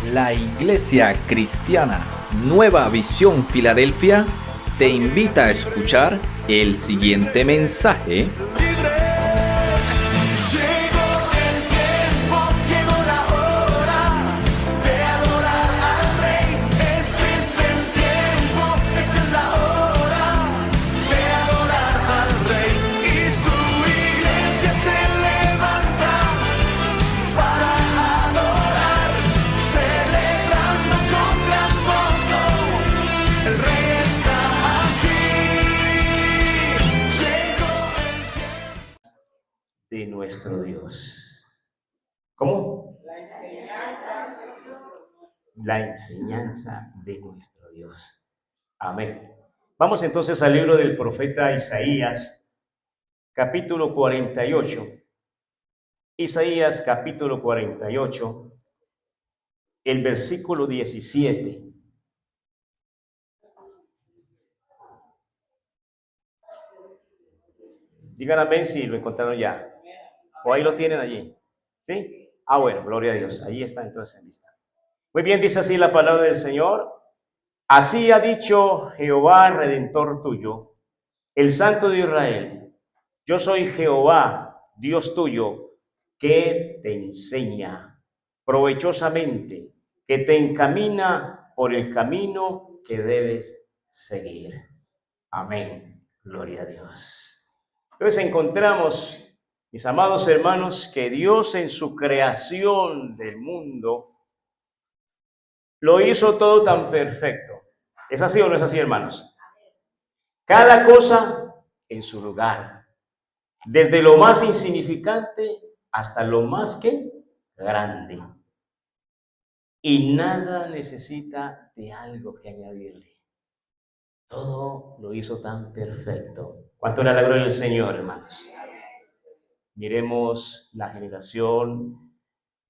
La Iglesia Cristiana Nueva Visión Filadelfia te invita a escuchar el siguiente mensaje. De nuestro Dios. ¿Cómo? La enseñanza de nuestro Dios. Amén. Vamos entonces al libro del profeta Isaías, capítulo 48. Isaías, capítulo 48, el versículo 17. Digan amén si lo encontraron ya. O ahí lo tienen allí. ¿Sí? Bueno, gloria a Dios. Ahí está entonces en lista. Muy bien, dice así la palabra del Señor. Así ha dicho Jehová, Redentor tuyo, el Santo de Israel. Yo soy Jehová, Dios tuyo, que te enseña provechosamente, que te encamina por el camino que debes seguir. Amén. Gloria a Dios. Entonces encontramos, mis amados hermanos, que Dios en su creación del mundo lo hizo todo tan perfecto. ¿Es así o no es así, hermanos? Cada cosa en su lugar. Desde lo más insignificante hasta lo más que grande. Y nada necesita de algo que añadirle. Todo lo hizo tan perfecto. ¿Cuánto le alegró el Señor, hermanos? Miremos la generación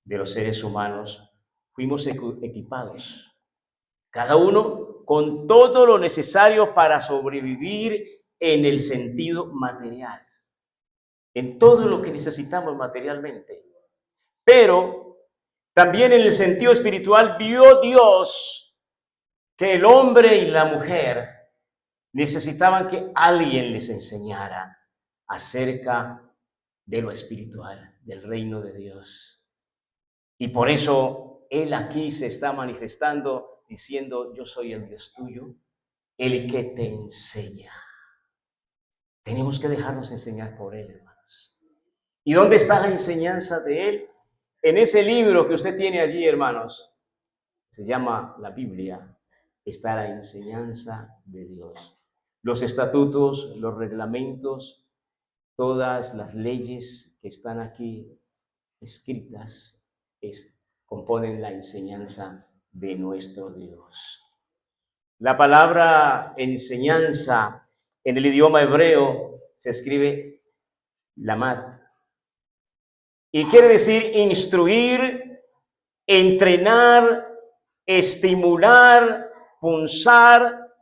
de los seres humanos. Fuimos equipados, cada uno con todo lo necesario para sobrevivir en el sentido material, en todo lo que necesitamos materialmente. Pero también en el sentido espiritual vio Dios que el hombre y la mujer necesitaban que alguien les enseñara acerca de lo espiritual, del reino de Dios. Y por eso Él aquí se está manifestando diciendo, yo soy el Dios tuyo, el que te enseña. Tenemos que dejarnos enseñar por Él, hermanos. ¿Y dónde está la enseñanza de Él? En ese libro que usted tiene allí, hermanos, se llama la Biblia, está la enseñanza de Dios. Los estatutos, los reglamentos, todas las leyes que están aquí escritas componen la enseñanza de nuestro Dios. La palabra enseñanza en el idioma hebreo se escribe lamad y quiere decir instruir, entrenar, estimular, punzar,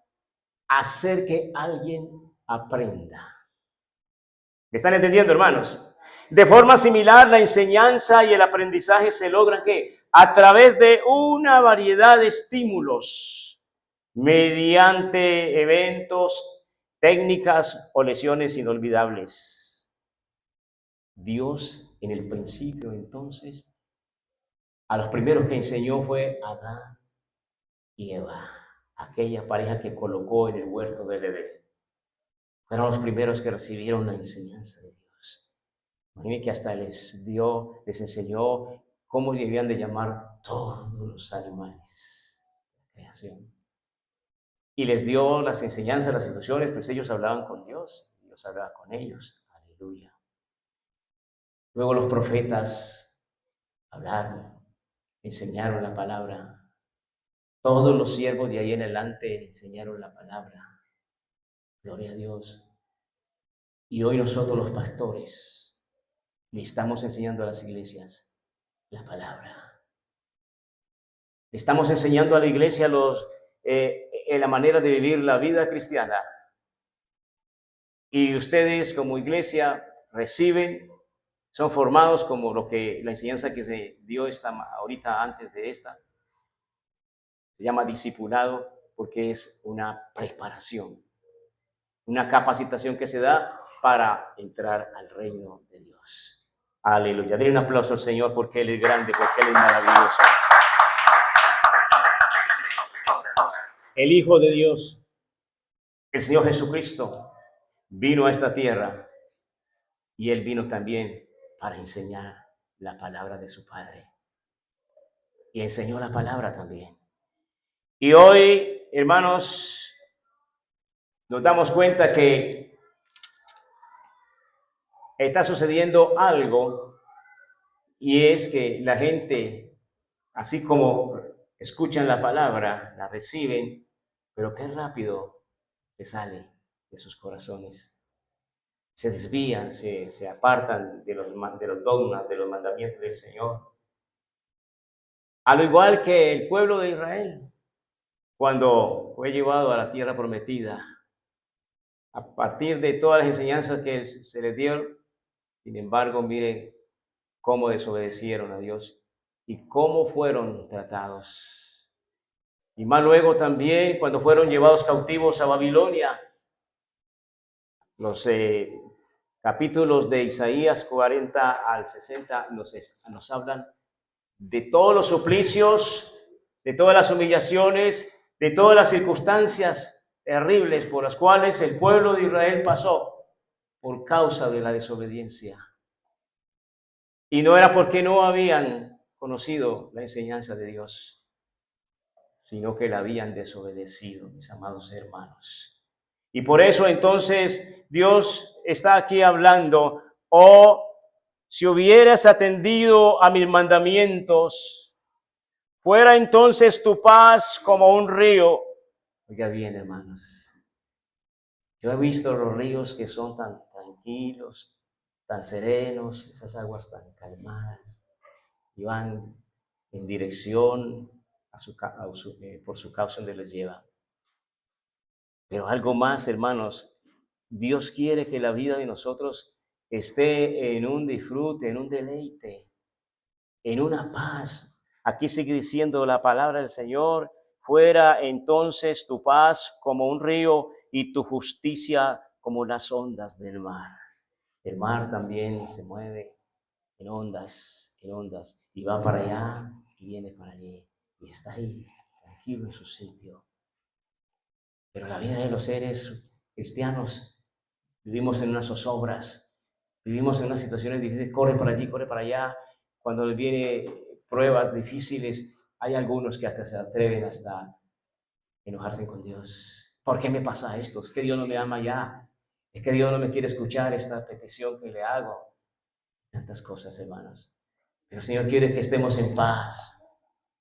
hacer que alguien aprenda. ¿Me están entendiendo, hermanos? De forma similar, la enseñanza y el aprendizaje se logran ¿qué? A través de una variedad de estímulos, mediante eventos, técnicas o lesiones inolvidables. Dios, en el principio, entonces, a los primeros que enseñó fue Adán y Eva, aquella pareja que colocó en el huerto del Edén. Fueron los primeros que recibieron la enseñanza de Dios. Imaginen que hasta les enseñó cómo debían de llamar todos los animales de la creación. Y les dio las enseñanzas, las instrucciones, pues ellos hablaban con Dios, Dios hablaba con ellos. Aleluya. Luego los profetas hablaron, enseñaron la palabra. Todos los siervos de ahí en adelante enseñaron la palabra. Gloria a Dios. Y hoy nosotros los pastores le estamos enseñando a las iglesias la palabra. Le estamos enseñando a la iglesia la manera de vivir la vida cristiana. Y ustedes como iglesia reciben, son formados como la enseñanza que se dio ahorita antes de esta. Se llama discipulado porque es una preparación, una capacitación que se da para entrar al reino de Dios. Aleluya. Denle un aplauso al Señor porque Él es grande, porque Él es maravilloso. El Hijo de Dios, el Señor Jesucristo, vino a esta tierra y Él vino también para enseñar la palabra de su Padre. Y enseñó la palabra también. Y hoy, hermanos, nos damos cuenta que está sucediendo algo, y es que la gente, así como escuchan la palabra, la reciben, pero qué rápido se sale de sus corazones. Se desvían, se apartan de los dogmas, de los mandamientos del Señor. Al igual que el pueblo de Israel, cuando fue llevado a la tierra prometida, a partir de todas las enseñanzas que se les dio, sin embargo, miren cómo desobedecieron a Dios y cómo fueron tratados. Y más luego también cuando fueron llevados cautivos a Babilonia, los capítulos de Isaías 40 al 60 nos hablan de todos los suplicios, de todas las humillaciones, de todas las circunstancias terribles por las cuales el pueblo de Israel pasó por causa de la desobediencia. Y no era porque no habían conocido la enseñanza de Dios, sino que la habían desobedecido, mis amados hermanos. Y por eso entonces Dios está aquí hablando: oh, si hubieras atendido a mis mandamientos, fuera entonces tu paz como un río. Oiga bien, hermanos, yo he visto los ríos que son tan tranquilos, tan serenos, esas aguas tan calmadas, y van en dirección por su causa donde les lleva. Pero algo más, hermanos, Dios quiere que la vida de nosotros esté en un disfrute, en un deleite, en una paz. Aquí sigue diciendo la palabra del Señor: fuera entonces tu paz como un río y tu justicia como las ondas del mar. El mar también se mueve en ondas, y va para allá y viene para allí, y está ahí, tranquilo en su sitio. Pero la vida de los seres cristianos, vivimos en unas zozobras, vivimos en unas situaciones difíciles, corre para allí, corre para allá. Cuando les vienen pruebas difíciles, hay algunos que hasta se atreven hasta enojarse con Dios. ¿Por qué me pasa esto? Es que Dios no me ama ya, es que Dios no me quiere escuchar esta petición que le hago. Tantas cosas, hermanos. Pero el Señor quiere que estemos en paz,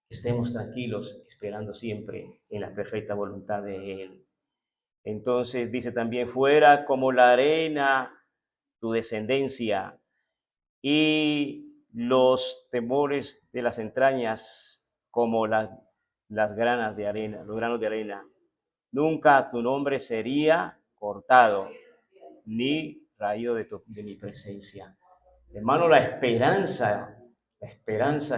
que estemos tranquilos, esperando siempre en la perfecta voluntad de Él. Entonces dice también: fuera como la arena tu descendencia y los temores de las entrañas como las granas de arena, los granos de arena. Nunca tu nombre sería cortado, ni raído de mi presencia. Hermano, la esperanza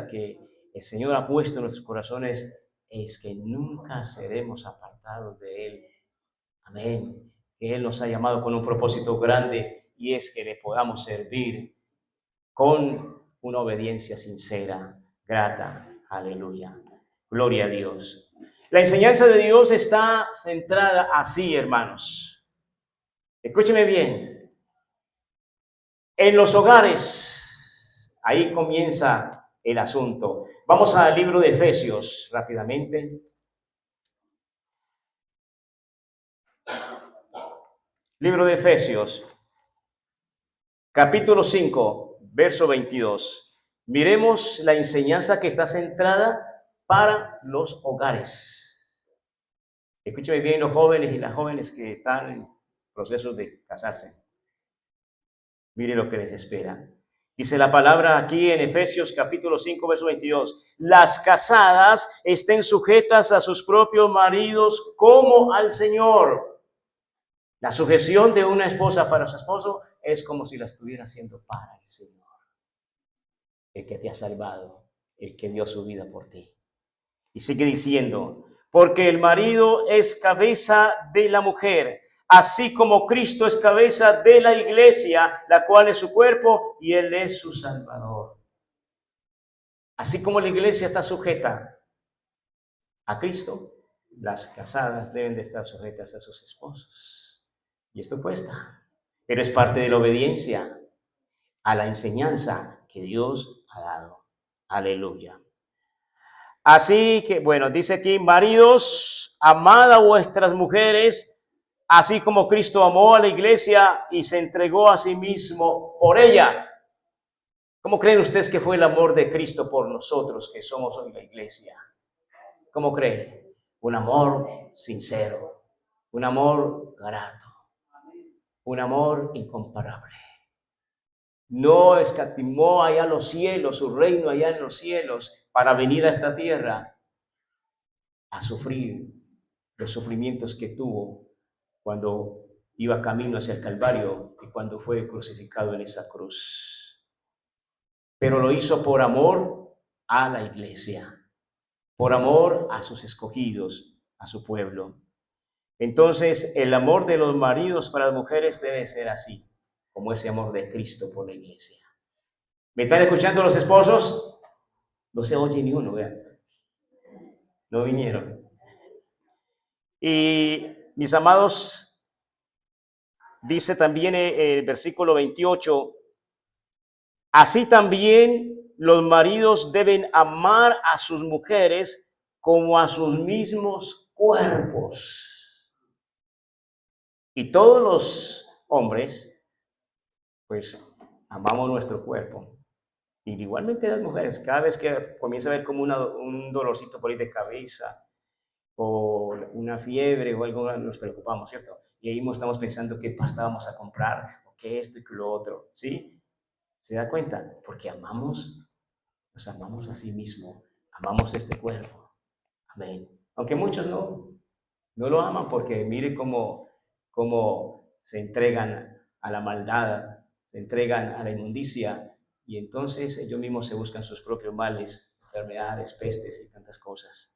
que el Señor ha puesto en nuestros corazones es que nunca seremos apartados de Él. Amén. Que Él nos ha llamado con un propósito grande, y es que le podamos servir con una obediencia sincera, grata. Aleluya. Gloria a Dios. La enseñanza de Dios está centrada así, hermanos. Escúcheme bien. En los hogares, ahí comienza el asunto. Vamos al libro de Efesios rápidamente. Libro de Efesios, capítulo 5, verso 22. Miremos la enseñanza que está centrada para los hogares. Escúcheme bien, los jóvenes y las jóvenes que están en proceso de casarse. Mire lo que les espera. Dice la palabra aquí en Efesios capítulo 5, verso 22. Las casadas estén sujetas a sus propios maridos como al Señor. La sujeción de una esposa para su esposo es como si la estuviera haciendo para el Señor, el que te ha salvado, el que dio su vida por ti. Y sigue diciendo: porque el marido es cabeza de la mujer, así como Cristo es cabeza de la iglesia, la cual es su cuerpo y él es su Salvador. Así como la iglesia está sujeta a Cristo, las casadas deben de estar sujetas a sus esposos. Y esto cuesta, pero es parte de la obediencia a la enseñanza que Dios ha dado. Aleluya. Así que, bueno, dice aquí, maridos, amad a vuestras mujeres, así como Cristo amó a la iglesia y se entregó a sí mismo por ella. ¿Cómo creen ustedes que fue el amor de Cristo por nosotros, que somos hoy la iglesia? ¿Cómo creen? Un amor sincero, un amor grato, un amor incomparable. No escatimó allá los cielos, su reino allá en los cielos, para venir a esta tierra a sufrir los sufrimientos que tuvo cuando iba camino hacia el Calvario y cuando fue crucificado en esa cruz. Pero lo hizo por amor a la iglesia, por amor a sus escogidos, a su pueblo. Entonces, el amor de los maridos para las mujeres debe ser así, como ese amor de Cristo por la iglesia. ¿Me están escuchando los esposos? No se oye ni uno, vean. No vinieron. Y mis amados, dice también el versículo 28, así también los maridos deben amar a sus mujeres como a sus mismos cuerpos. Y todos los hombres, pues, amamos nuestro cuerpo. Y igualmente las mujeres, cada vez que comienza a ver como un dolorcito por ahí de cabeza, o una fiebre o algo, nos preocupamos, ¿cierto? Y ahí estamos pensando qué pasta vamos a comprar, o qué esto y qué lo otro, ¿sí? ¿Se da cuenta? Porque nos amamos a sí mismo, amamos este cuerpo. Amén. Aunque muchos no lo aman porque mire cómo se entregan a la maldad, se entregan a la inmundicia, y entonces ellos mismos se buscan sus propios males, enfermedades, pestes y tantas cosas.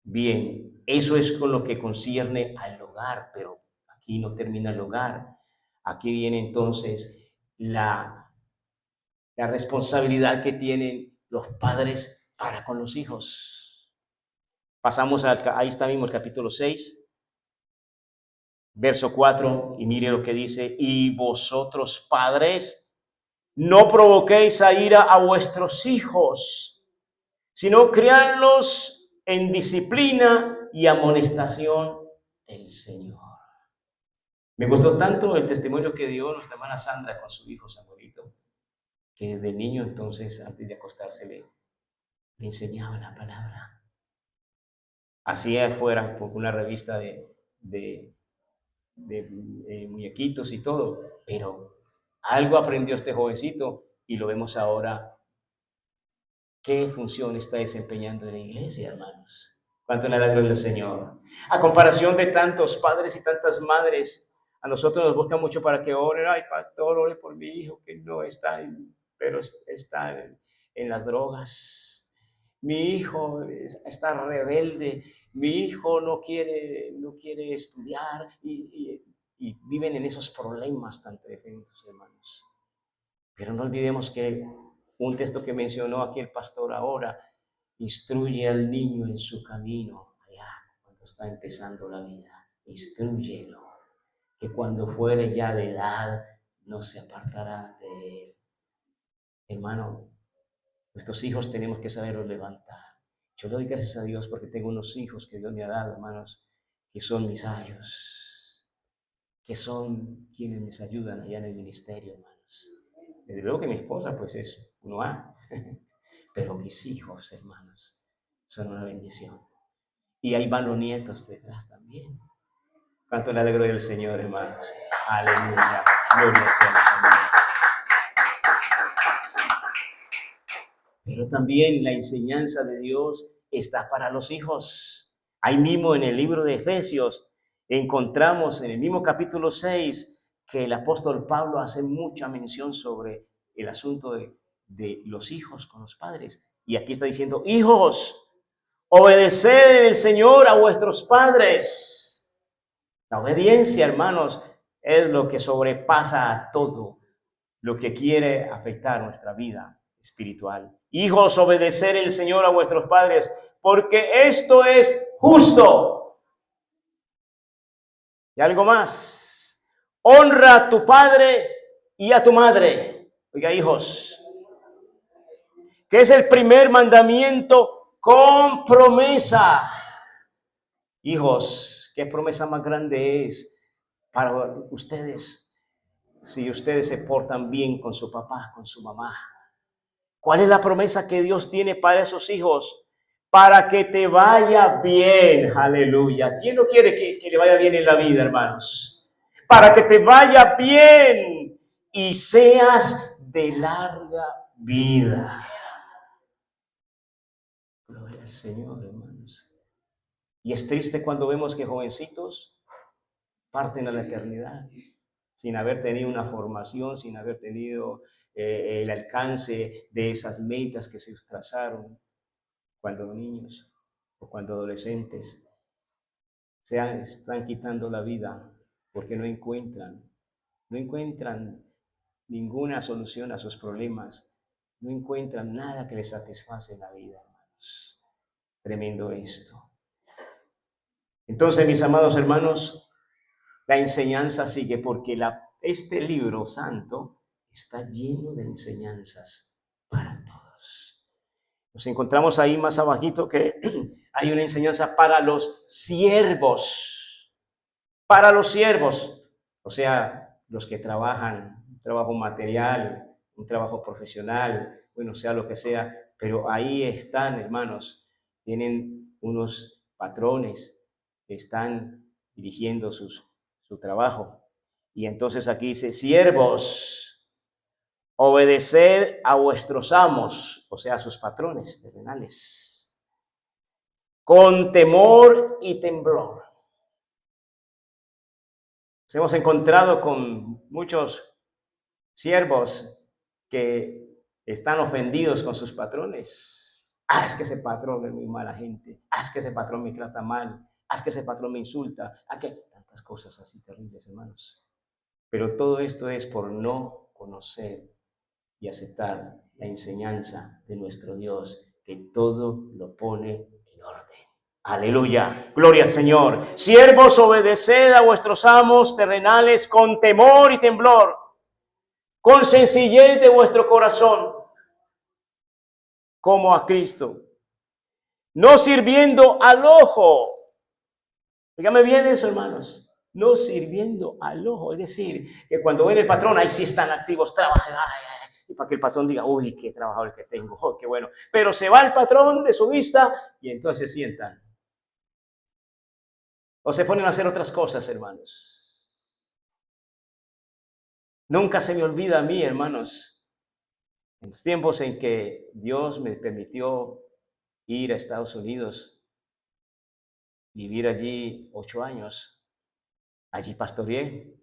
Bien, eso es con lo que concierne al hogar, pero aquí no termina el hogar. Aquí viene entonces la responsabilidad que tienen los padres para con los hijos. Pasamos ahí está mismo el capítulo 6, verso 4, y mire lo que dice, y vosotros padres, no provoquéis a ira a vuestros hijos, sino criadlos en disciplina y amonestación del Señor. Me gustó tanto el testimonio que dio nuestra hermana Sandra con su hijo Samuelito, que desde niño entonces, antes de acostarse, le enseñaba la palabra. Así fuera por una revista de muñequitos y todo, pero algo aprendió este jovencito y lo vemos ahora. ¿Qué función está desempeñando en la iglesia, hermanos? ¿Cuánto le da gloria al Señor? A comparación de tantos padres y tantas madres, a nosotros nos buscan mucho para que oren. Ay, pastor, ore por mi hijo que no está, pero está en las drogas. Mi hijo está rebelde. Mi hijo no quiere estudiar y viven en esos problemas tan tremendos, hermanos. Pero no olvidemos que un texto que mencionó aquí el pastor ahora, instruye al niño en su camino, allá cuando está empezando la vida, instrúyelo, que cuando fuere ya de edad no se apartará de él. Hermano, nuestros hijos tenemos que saberlos levantar. Yo le doy gracias a Dios porque tengo unos hijos que Dios me ha dado, hermanos, que son mis años, que son quienes me ayudan allá en el ministerio, hermanos. Desde luego que mi esposa, pues es uno A, pero mis hijos, hermanos, son una bendición. Y ahí van los nietos detrás también. ¿Cuánto le alegro del Señor, hermanos? Aleluya. Gloria sea al Señor. Pero también la enseñanza de Dios está para los hijos. Ahí mismo en el libro de Efesios encontramos en el mismo capítulo 6 que el apóstol Pablo hace mucha mención sobre el asunto de los hijos con los padres. Y aquí está diciendo, hijos, Obedeced en el Señor a vuestros padres. La obediencia, hermanos, es lo que sobrepasa a todo lo que quiere afectar nuestra vida espiritual. Hijos, obedecer el Señor a vuestros padres, porque esto es justo. Y algo más, honra a tu padre y a tu madre. Oiga, hijos, que es el primer mandamiento con promesa. Hijos, qué promesa más grande es para ustedes si ustedes se portan bien con su papá, con su mamá. ¿Cuál es la promesa que Dios tiene para esos hijos? Para que te vaya bien, aleluya. ¿Quién no quiere que le vaya bien en la vida, hermanos? Para que te vaya bien y seas de larga vida. Gloria al Señor, hermanos. Y es triste cuando vemos que jovencitos parten a la eternidad sin haber tenido una formación, sin haber tenido el alcance de esas metas que se trazaron cuando niños o cuando adolescentes. Están quitando la vida porque no encuentran ninguna solución a sus problemas, no encuentran nada que les satisface en la vida, hermanos. Tremendo esto. Entonces, mis amados hermanos, la enseñanza sigue porque este libro santo está lleno de enseñanzas para todos. Nos encontramos ahí más abajito que hay una enseñanza para los siervos. Para los siervos, o sea, los que trabajan, un trabajo material, un trabajo profesional, bueno, sea lo que sea, pero ahí están, hermanos, tienen unos patrones que están dirigiendo su trabajo. Y entonces aquí dice, siervos, obedeced a vuestros amos, o sea, a sus patrones terrenales, con temor y temblor. Nos hemos encontrado con muchos siervos que están ofendidos con sus patrones. Es que ese patrón es muy mala gente. Es que ese patrón me trata mal. Es que ese patrón me insulta. Que tantas cosas así terribles, hermanos. Pero todo esto es por no conocer y aceptar la enseñanza de nuestro Dios, que todo lo pone en orden. Aleluya, gloria al Señor. Siervos, obedeced a vuestros amos terrenales con temor y temblor, con sencillez de vuestro corazón, como a Cristo, no sirviendo al ojo. Dígame bien eso, hermanos. No sirviendo al ojo, es decir, que cuando ven el patrón, ahí sí están activos, trabajan, y para que el patrón diga, uy, qué trabajador que tengo, oh, qué bueno. Pero se va el patrón de su vista y entonces se sientan. O se ponen a hacer otras cosas, hermanos. Nunca se me olvida a mí, hermanos, en los tiempos en que Dios me permitió ir a Estados Unidos, vivir allí 8 años. Allí pastoreé,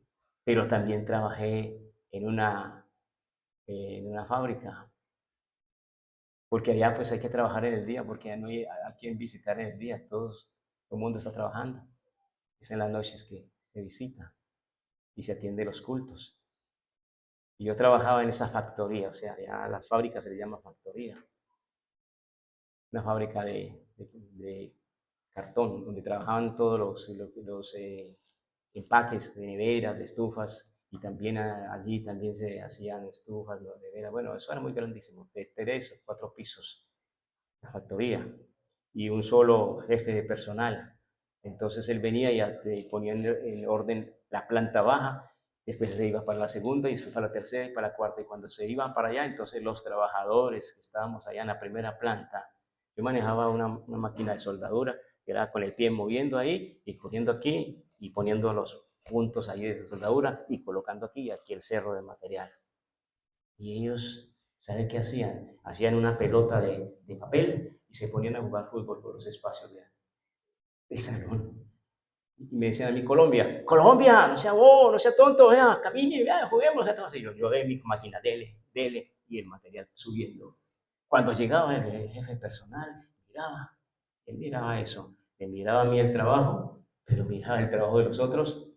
pero también trabajé en una fábrica. Porque allá pues hay que trabajar en el día, porque no hay a quien visitar en el día. Todo el mundo está trabajando. Es en las noches que se visita y se atiende los cultos. Y yo trabajaba en esa factoría, o sea, ya a las fábricas se les llama factoría. Una fábrica de cartón, donde trabajaban todos los empaques de neveras, de estufas, y también allí también se hacían estufas, neveras. Bueno, eso era muy grandísimo, de 3 o 4 pisos, la factoría, y un solo jefe de personal. Entonces él venía y ponía en orden la planta baja, después se iba para la segunda y después para la tercera y para la cuarta, y cuando se iban para allá, entonces los trabajadores que estábamos allá en la primera planta, yo manejaba una máquina de soldadura, que era con el pie moviendo ahí y cogiendo aquí y poniendo los puntos ahí de soldadura y colocando aquí y aquí el cerro de material. Y ellos, ¿saben qué hacían? Hacían una pelota de papel y se ponían a jugar fútbol por los espacios del salón. Y me decían a mí, Colombia, no sea no sea tonto, vea, camine, vea, juguemos. Y yo de mi máquina, dele, y el material subiendo. Cuando llegaba el jefe personal, miraba, Él miraba eso. Me miraba a mí el trabajo, pero miraba el trabajo de los otros.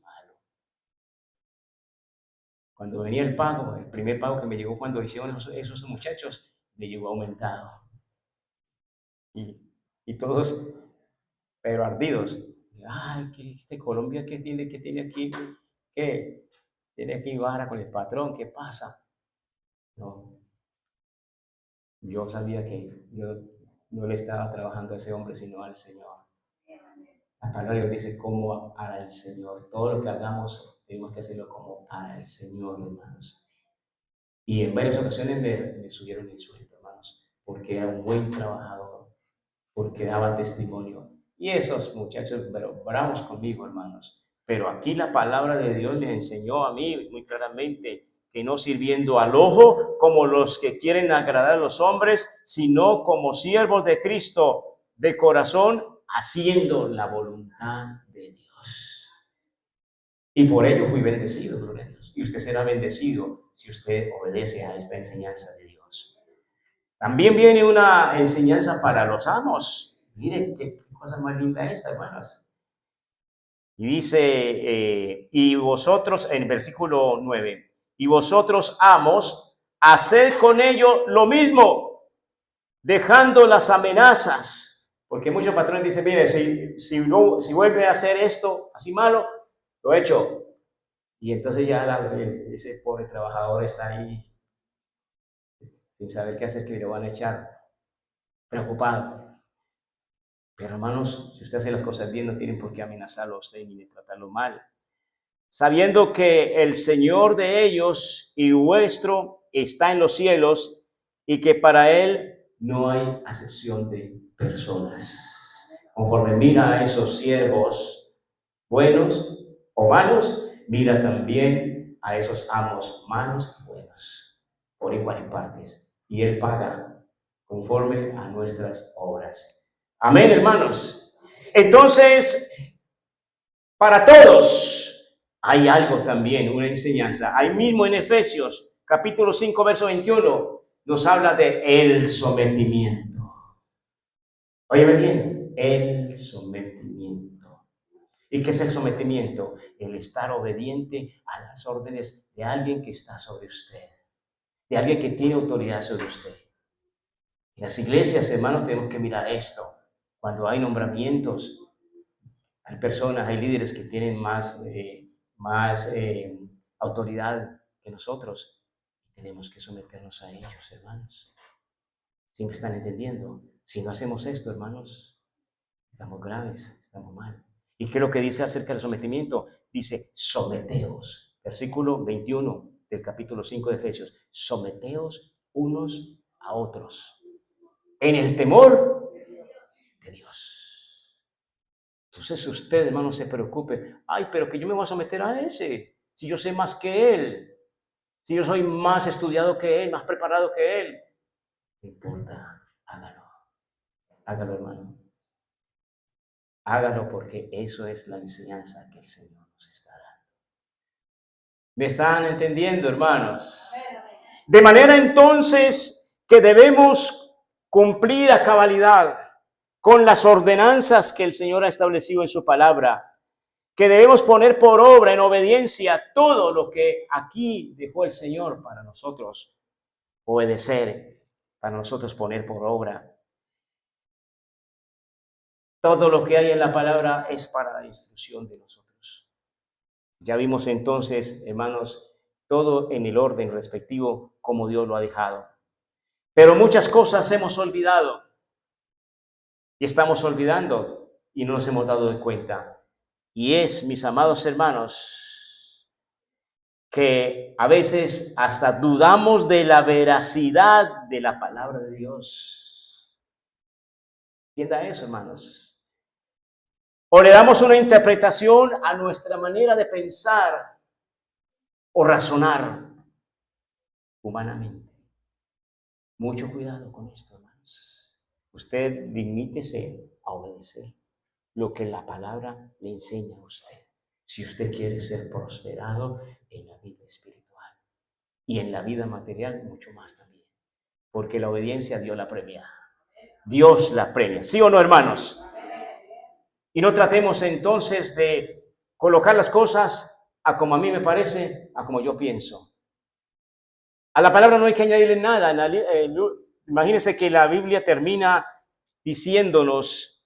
Cuando venía el pago, el primer pago que me llegó cuando hicieron esos muchachos, me llegó aumentado. Y todos, pero ardidos. Ay, ¿qué Colombia qué tiene aquí? ¿Qué? Tiene aquí vara con el patrón, ¿qué pasa? No, yo sabía que yo no le estaba trabajando a ese hombre, sino al Señor. La palabra de Dios dice, como para el Señor. Todo lo que hagamos, tenemos que hacerlo como para el Señor, hermanos. Y en varias ocasiones me subieron el sueldo, hermanos, porque era un buen trabajador, porque daba testimonio. Y esos muchachos, pero bravos conmigo, hermanos. Pero aquí la palabra de Dios me enseñó a mí muy claramente que no sirviendo al ojo como los que quieren agradar a los hombres, sino como siervos de Cristo de corazón, haciendo la voluntad de Dios. Y por ello fui bendecido, gloria a Dios. Y usted será bendecido si usted obedece a esta enseñanza de Dios. También viene una enseñanza para los amos. Miren qué cosa más linda esta, hermanos. Y dice, y vosotros, en versículo 9, y vosotros amos, haced con ellos lo mismo, dejando las amenazas. Porque muchos patrones dicen, mire, si vuelve a hacer esto así malo, lo he hecho. Y entonces ya ese pobre trabajador está ahí sin saber qué hacer, que le van a echar, preocupado. Pero hermanos, si usted hace las cosas bien, no tienen por qué amenazarlo a usted ni tratarlo mal. Sabiendo que el Señor de ellos y vuestro está en los cielos y que para Él no hay acepción de personas. Conforme mira a esos siervos buenos o malos, mira también a esos amos malos y buenos, por iguales partes. Y Él paga conforme a nuestras obras. Amén, hermanos. Entonces, para todos hay algo también, una enseñanza. Ahí mismo en Efesios, capítulo 5, verso 21, nos habla de el sometimiento. Óyeme bien, el sometimiento. ¿Y qué es el sometimiento? El estar obediente a las órdenes de alguien que está sobre usted, de alguien que tiene autoridad sobre usted. En las iglesias, hermanos, tenemos que mirar esto. Cuando hay nombramientos, hay personas, hay líderes que tienen más autoridad que nosotros. Tenemos que someternos a ellos, hermanos. ¿Sí me están entendiendo? Si no hacemos esto, hermanos, estamos graves, estamos mal. ¿Y qué es lo que dice acerca del sometimiento? Dice, someteos. Versículo 21 del capítulo 5 de Efesios. Someteos unos a otros en el temor de Dios. Entonces usted, hermano, se preocupe. Ay, pero que yo me voy a someter a ese. Si yo sé más que él. Si yo soy más estudiado que él, más preparado que él. No importa, hágalo. Hágalo, hermano. Hágalo porque eso es la enseñanza que el Señor nos está dando. ¿Me están entendiendo, hermanos? De manera entonces que debemos cumplir a cabalidad con las ordenanzas que el Señor ha establecido en su palabra, que debemos poner por obra en obediencia todo lo que aquí dejó el Señor para nosotros obedecer, para nosotros poner por obra. Todo lo que hay en la palabra es para la instrucción de nosotros. Ya vimos entonces, hermanos, todo en el orden respectivo como Dios lo ha dejado. Pero muchas cosas hemos olvidado y estamos olvidando y no nos hemos dado de cuenta. Y es, mis amados hermanos, que a veces hasta dudamos de la veracidad de la palabra de Dios. ¿Entienda eso, hermanos? O le damos una interpretación a nuestra manera de pensar o razonar humanamente. Mucho cuidado con esto, hermanos. Usted limítese a obedecer lo que la palabra le enseña a usted. Si usted quiere ser prosperado en la vida espiritual y en la vida material, mucho más también. Porque la obediencia Dios la premia. Dios la premia. ¿Sí o no, hermanos? Y no tratemos entonces de colocar las cosas a como a mí me parece, a como yo pienso. A la palabra no hay que añadirle nada. Imagínense que la Biblia termina diciéndonos: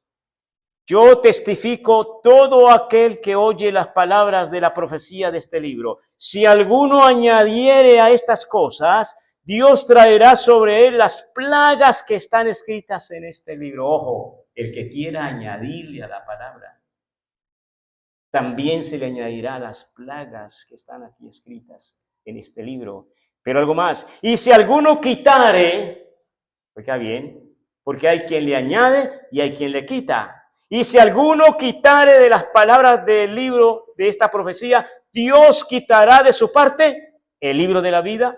yo testifico todo aquel que oye las palabras de la profecía de este libro. Si alguno añadiere a estas cosas, Dios traerá sobre él las plagas que están escritas en este libro. Ojo, el que quiera añadirle a la palabra, también se le añadirá las plagas que están aquí escritas en este libro. Pero algo más. Y si alguno quitare, oiga bien, porque hay quien le añade y hay quien le quita. Y si alguno quitare de las palabras del libro de esta profecía, Dios quitará de su parte el libro de la vida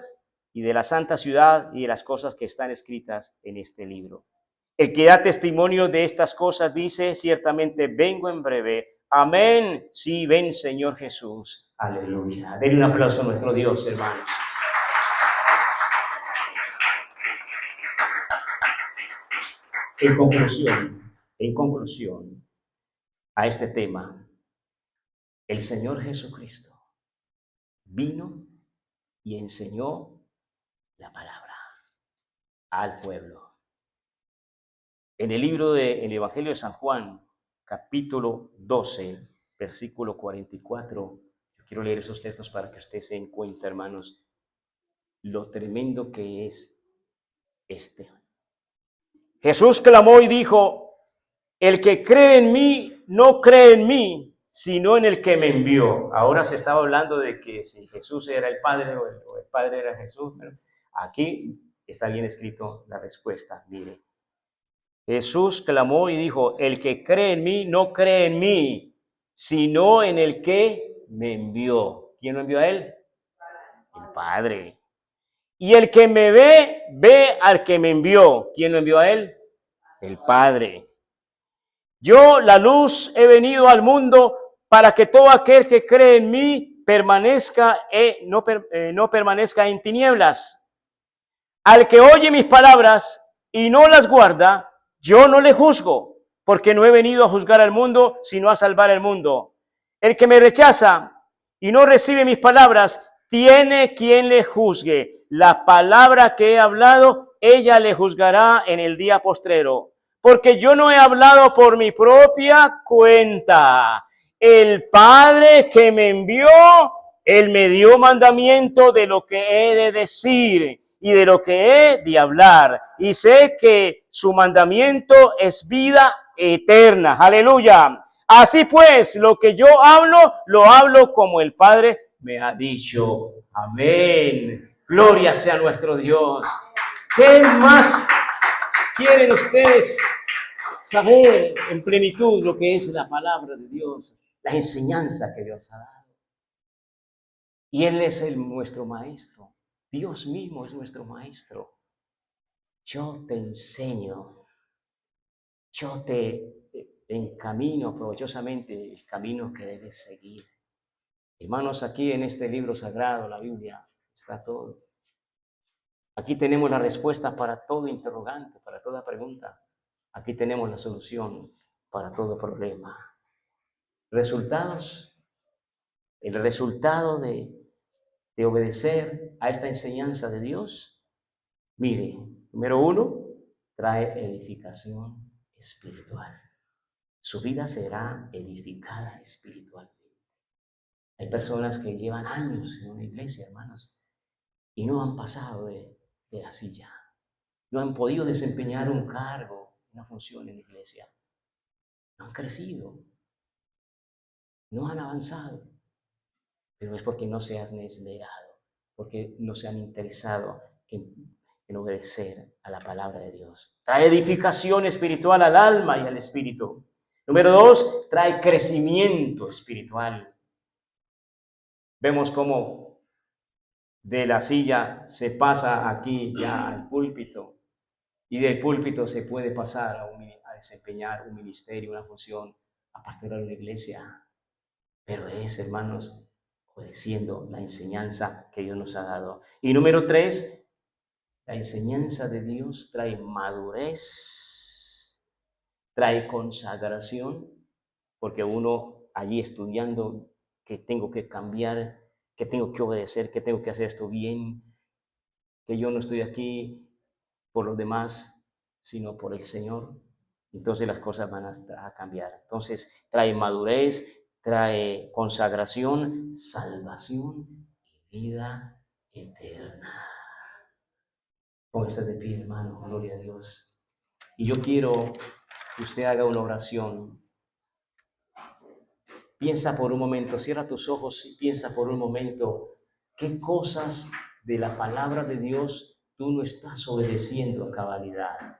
y de la santa ciudad y de las cosas que están escritas en este libro. El que da testimonio de estas cosas dice: ciertamente vengo en breve. Amén. Sí, ven, Señor Jesús. Aleluya. Denle un aplauso a nuestro Dios, hermanos. En conclusión a este tema, el Señor Jesucristo vino y enseñó la palabra al pueblo. En el Evangelio de San Juan, capítulo 12, versículo 44, yo quiero leer esos textos para que usted se den cuenta, hermanos, lo tremendo que es este. Jesús clamó y dijo: el que cree en mí, no cree en mí, sino en el que me envió. Ahora se estaba hablando de que si Jesús era el Padre o el Padre era Jesús. Pero aquí está bien escrito la respuesta. Mire, Jesús clamó y dijo: el que cree en mí, no cree en mí, sino en el que me envió. ¿Quién lo envió a él? El Padre. Y el que me ve, ve al que me envió. ¿Quién lo envió a él? El Padre. Yo, la luz, he venido al mundo para que todo aquel que cree en mí no permanezca en tinieblas. Al que oye mis palabras y no las guarda, yo no le juzgo, porque no he venido a juzgar al mundo, sino a salvar al mundo. El que me rechaza y no recibe mis palabras, tiene quien le juzgue. La palabra que he hablado, ella le juzgará en el día postrero. Porque yo no he hablado por mi propia cuenta. El Padre que me envió, Él me dio mandamiento de lo que he de decir y de lo que he de hablar. Y sé que su mandamiento es vida eterna. Aleluya. Así pues, lo que yo hablo, lo hablo como el Padre me ha dicho. Amén. Gloria sea nuestro Dios. ¿Qué más quieren ustedes saber en plenitud lo que es la palabra de Dios, la enseñanza que Dios ha dado? Y Él es nuestro maestro. Dios mismo es nuestro maestro. Yo te enseño, yo te encamino provechosamente el camino que debes seguir. Hermanos, aquí en este libro sagrado, la Biblia, está todo. Aquí tenemos la respuesta para todo interrogante, para toda pregunta. Aquí tenemos la solución para todo problema. Resultados. El resultado de obedecer a esta enseñanza de Dios, mire, número 1, trae edificación espiritual. Su vida será edificada espiritualmente. Hay personas que llevan años en una iglesia, hermanos, y no han pasado de la silla. No han podido desempeñar un cargo, una función en la iglesia. No han crecido. No han avanzado. Pero es porque no se han esmerado, porque no se han interesado en obedecer a la palabra de Dios. Trae edificación espiritual al alma y al espíritu. Número 2, trae crecimiento espiritual. Vemos cómo de la silla se pasa aquí ya al púlpito, y del púlpito se puede pasar a desempeñar un ministerio, una función, a pastorear una iglesia. Pero es, hermanos, obedeciendo la enseñanza que Dios nos ha dado. Y número 3, la enseñanza de Dios trae madurez, trae consagración porque uno allí estudiando que tengo que cambiar, que tengo que obedecer, que tengo que hacer esto bien, que yo no estoy aquí por los demás, sino por el Señor. Entonces las cosas van a cambiar. Entonces trae madurez, trae consagración, salvación y vida eterna. Póngase de pie, hermano, gloria a Dios. Y yo quiero que usted haga una oración. Piensa por un momento, cierra tus ojos y piensa por un momento qué cosas de la palabra de Dios tú no estás obedeciendo a cabalidad.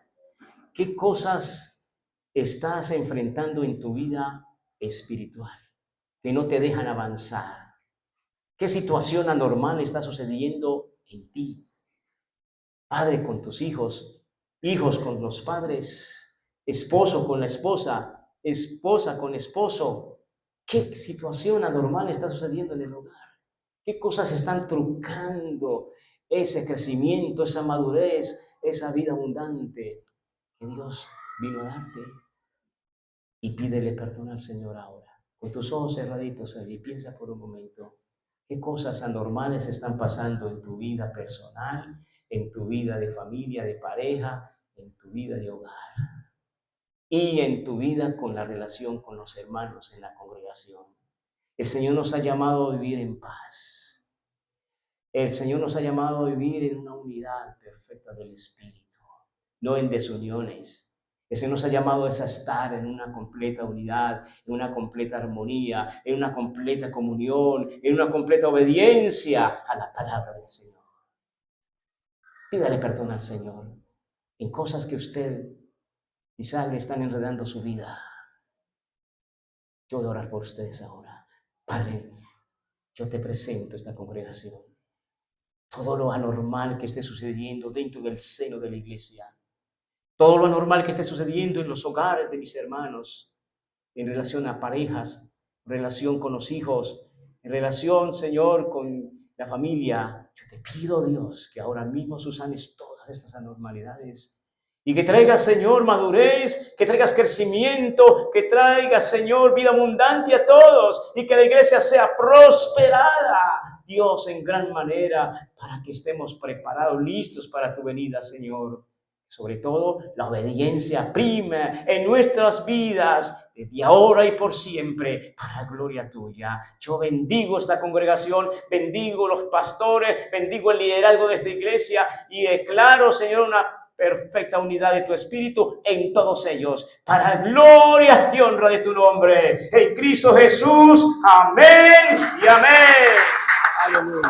¿Qué cosas estás enfrentando en tu vida espiritual que no te dejan avanzar? ¿Qué situación anormal está sucediendo en ti? Padre con tus hijos, hijos con los padres, esposo con la esposa, esposa con esposo. ¿Qué situación anormal está sucediendo en el hogar? ¿Qué cosas están truncando ese crecimiento, esa madurez, esa vida abundante que Dios vino a darte? Y pídele perdón al Señor ahora. Con tus ojos cerraditos allí, piensa por un momento. ¿Qué cosas anormales están pasando en tu vida personal, en tu vida de familia, de pareja, en tu vida de hogar? Y en tu vida con la relación con los hermanos en la congregación. El Señor nos ha llamado a vivir en paz. El Señor nos ha llamado a vivir en una unidad perfecta del Espíritu, no en desuniones. El Señor nos ha llamado a estar en una completa unidad, en una completa armonía, en una completa comunión, en una completa obediencia a la palabra del Señor. Pídale perdón al Señor en cosas que usted quizá le están enredando su vida. Yo voy a orar por ustedes ahora. Padre, yo te presento esta congregación. Todo lo anormal que esté sucediendo dentro del seno de la iglesia. Todo lo anormal que esté sucediendo en los hogares de mis hermanos. En relación a parejas, en relación con los hijos, en relación, Señor, con la familia. Yo te pido, Dios, que ahora mismo susanes todas estas anormalidades. Y que traigas, Señor, madurez, que traigas crecimiento, que traigas, Señor, vida abundante a todos y que la iglesia sea prosperada, Dios, en gran manera, para que estemos preparados, listos para tu venida, Señor. Sobre todo, la obediencia prime en nuestras vidas, desde ahora y por siempre, para gloria tuya. Yo bendigo esta congregación, bendigo los pastores, bendigo el liderazgo de esta iglesia y declaro, Señor, una perfecta unidad de tu Espíritu en todos ellos, para gloria y honra de tu nombre. En Cristo Jesús, amén y amén. Aleluya.